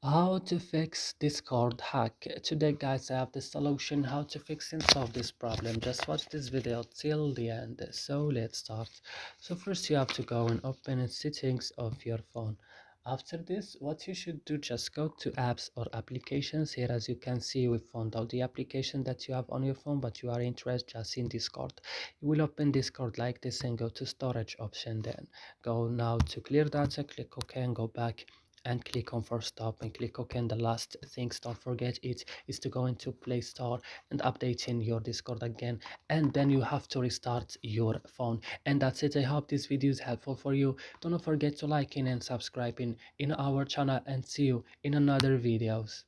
How to fix Discord hack. Today guys, I have the solution how to fix and solve this problem. Just watch this video till the end. So let's start. So first you have to go and open the settings of your phone. After this, what you should do, just go to apps or applications. Here as you can see, we found out the application that you have on your phone, but you are interested just in Discord. You will open Discord like this and go to storage option. Then go now to clear data, click OK and go back and click on force stop and click OK. And the last things, don't forget it, is to go into Play Store and update in your Discord again, and then you have to restart your phone. And that's it. I hope this video is helpful for you. Don't forget to like and subscribe in our channel, and see you in another videos.